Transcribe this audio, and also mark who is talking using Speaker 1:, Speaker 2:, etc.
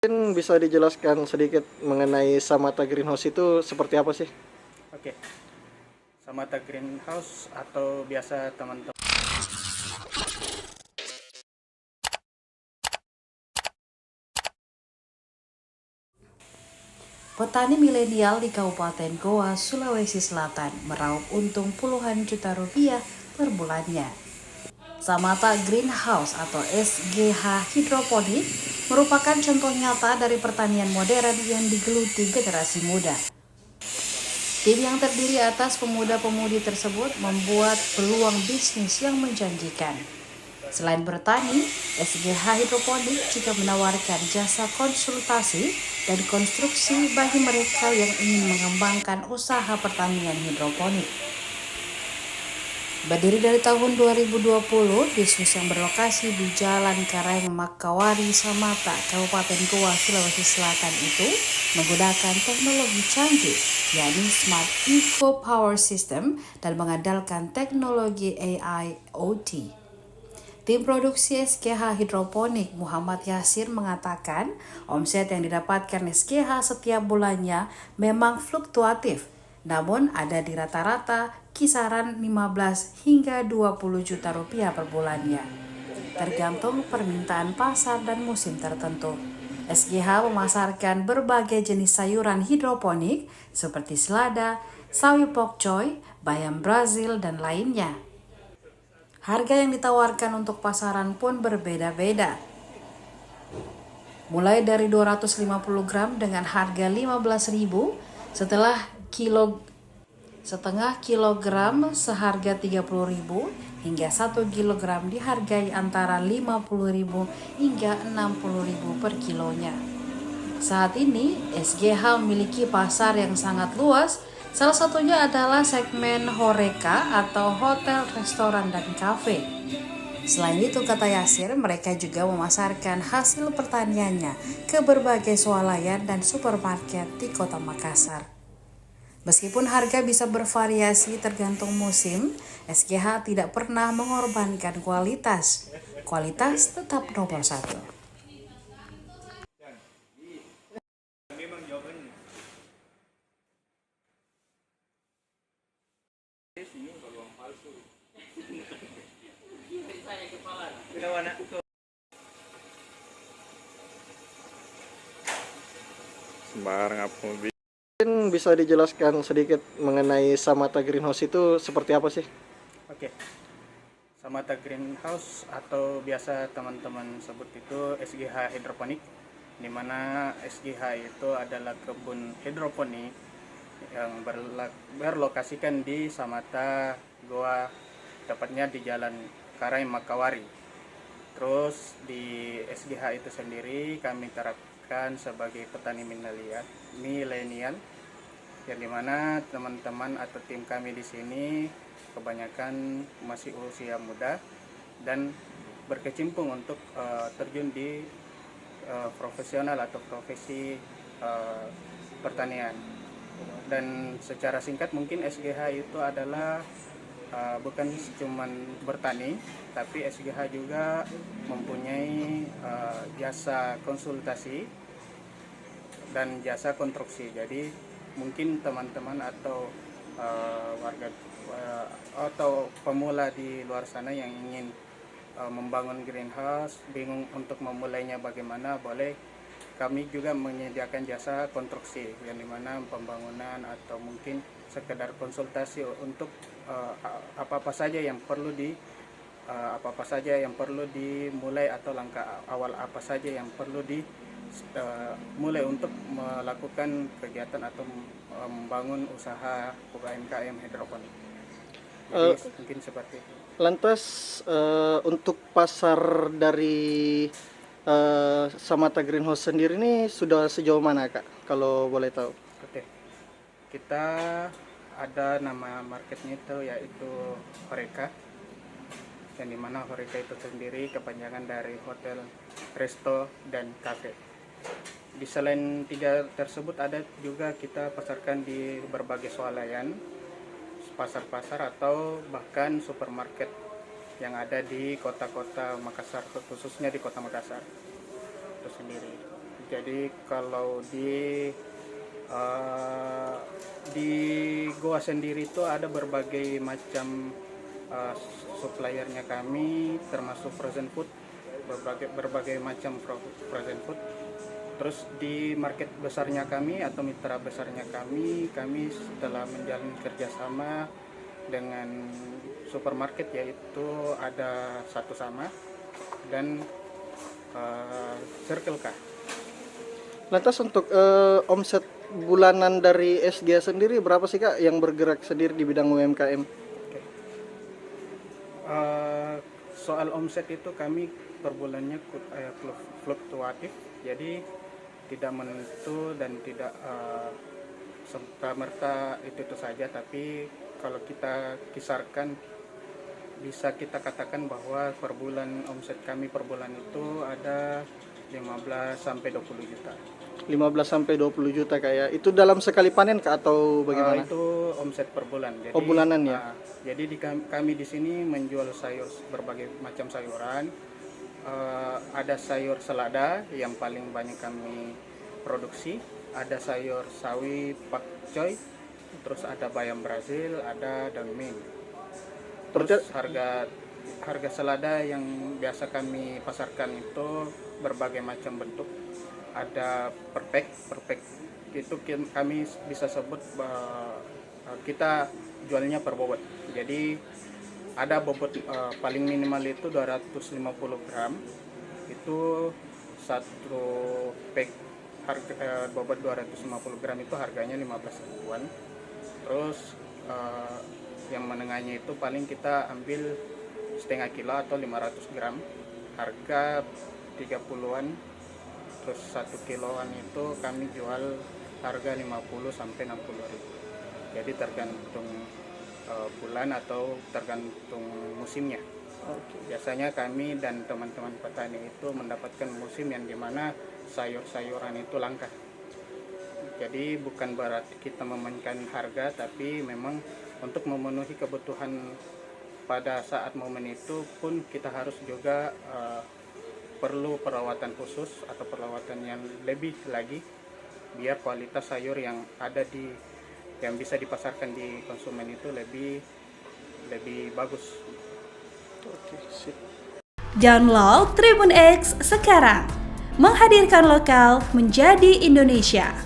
Speaker 1: Mungkin bisa dijelaskan sedikit mengenai Samata Greenhouse itu seperti apa sih?
Speaker 2: Oke, Samata Greenhouse atau biasa teman-teman
Speaker 3: Petani milenial di Kabupaten Goa, Sulawesi Selatan meraup untung puluhan juta rupiah per bulannya. Samata Greenhouse atau SGH Hidroponik merupakan contoh nyata dari pertanian modern yang digeluti generasi muda. Tim yang terdiri atas pemuda-pemudi tersebut membuat peluang bisnis yang menjanjikan. Selain bertani, SGH Hidroponik juga menawarkan jasa konsultasi dan konstruksi bagi mereka yang ingin mengembangkan usaha pertanian hidroponik. Berdiri dari tahun 2020, bisnis yang berlokasi di Jalan Karang Makawari, Samata, Kabupaten Goa, Sulawesi Selatan itu menggunakan teknologi canggih, yakni Smart Eco Power System dan mengandalkan teknologi AI OT. Tim produksi SGH Hidroponik Muhammad Yasir mengatakan omset yang didapatkan SGH setiap bulannya memang fluktuatif, namun ada di rata-rata kisaran 15 hingga 20 juta rupiah per bulannya, tergantung permintaan pasar dan musim tertentu. SGH memasarkan berbagai jenis sayuran hidroponik seperti selada, sawi pokcoy, bayam Brazil, dan lainnya. Harga yang ditawarkan untuk pasaran pun berbeda-beda. Mulai dari 250 gram dengan harga 15.000, setengah kilogram seharga 30.000, hingga 1 kilogram dihargai antara 50.000 hingga 60.000 per kilonya. Saat ini, SGH memiliki pasar yang sangat luas. Salah satunya adalah segmen Horeca atau hotel, restoran, dan kafe. Selain itu, kata Yasir, mereka juga memasarkan hasil pertaniannya ke berbagai swalayan dan supermarket di Kota Makassar. Meskipun harga bisa bervariasi tergantung musim, SGH tidak pernah mengorbankan kualitas. Kualitas tetap nomor satu.
Speaker 1: Sembarang apa mobil. Mungkin bisa dijelaskan sedikit mengenai Samata Greenhouse itu seperti apa sih?
Speaker 2: Oke, Samata Greenhouse atau biasa teman-teman sebut itu SGH Hidroponik, di mana SGH itu adalah kebun hidroponik yang berlokasikan di Samata, Goa, tepatnya di Jalan Karang Makawari. Terus di SGH itu sendiri kami terapkan sebagai petani milenial, yang dimana teman-teman atau tim kami di sini kebanyakan masih usia muda dan berkecimpung untuk terjun di profesional atau profesi pertanian. Dan secara singkat mungkin SGH itu adalah bukan cuma bertani, tapi SGH juga mempunyai jasa konsultasi dan jasa konstruksi. Jadi mungkin teman-teman atau warga atau pemula di luar sana yang ingin membangun greenhouse, bingung untuk memulainya bagaimana, boleh kami juga menyediakan jasa konstruksi, yang dimana pembangunan atau mungkin sekedar konsultasi untuk apa-apa saja yang perlu dimulai atau langkah awal apa saja yang perlu dimulai untuk melakukan kegiatan atau membangun usaha UMKM hidroponik. Jadi mungkin seperti itu.
Speaker 1: Lantas untuk pasar dari Samata Greenhouse sendiri ini sudah sejauh mana, Kak? Kalau boleh tahu.
Speaker 2: Oke, kita ada nama marketnya itu yaitu Horeca, yang dimana Horeca itu sendiri kepanjangan dari hotel, resto, dan cafe. Di selain tiga tersebut ada juga kita pasarkan di berbagai swalayan, pasar-pasar atau bahkan supermarket yang ada di kota-kota Makassar, khususnya di kota Makassar itu sendiri. Jadi kalau di Goa sendiri itu ada berbagai macam suppliernya kami, termasuk frozen food, berbagai macam frozen food. Terus di market besarnya kami atau mitra besarnya kami setelah menjalin kerjasama dengan supermarket, yaitu ada Satu Sama dan Circle K.
Speaker 1: Lantas untuk omset bulanan dari SGA sendiri berapa sih Kak yang bergerak sendiri di bidang UMKM?
Speaker 2: Oke. Soal omset itu kami per bulannya fluktuatif, jadi tidak menentu dan tidak serta-merta itu saja, tapi kalau kita kisarkan bisa kita katakan bahwa per bulan omset kami per bulan itu ada 15 sampai 20 juta.
Speaker 1: 15 sampai 20 juta Kak ya. Itu dalam sekali panen Kak atau bagaimana?
Speaker 2: Itu omset per bulan. Jadi,
Speaker 1: bulanan ya.
Speaker 2: Jadi kami di sini menjual sayur, berbagai macam sayuran. Ada sayur selada yang paling banyak kami produksi, ada sayur sawi pakcoy, terus ada bayam Brazil, ada daun mint. Terus harga selada yang biasa kami pasarkan itu berbagai macam bentuk. Ada perfect itu kami bisa sebut kita jualnya per bobot. Jadi ada bobot paling minimal itu 250 gram, itu satu pack harga bobot 250 gram itu harganya 15 ribuan. Terus yang menengahnya itu paling kita ambil setengah kilo atau 500 gram, harga 30-an. Terus 1 kiloan itu kami jual harga 50 sampai 60 ribu. Jadi tergantung bulan atau tergantung musimnya. Biasanya kami dan teman-teman petani itu mendapatkan musim yang dimana sayur-sayuran itu langka. Jadi bukan berarti kita memainkan harga, tapi memang untuk memenuhi kebutuhan pada saat momen itu pun kita harus juga perlu perawatan khusus atau perawatan yang lebih lagi biar kualitas sayur yang ada yang bisa dipasarkan di konsumen itu lebih bagus.
Speaker 1: Oke, sip.
Speaker 4: Download Tribun X sekarang, menghadirkan lokal menjadi Indonesia.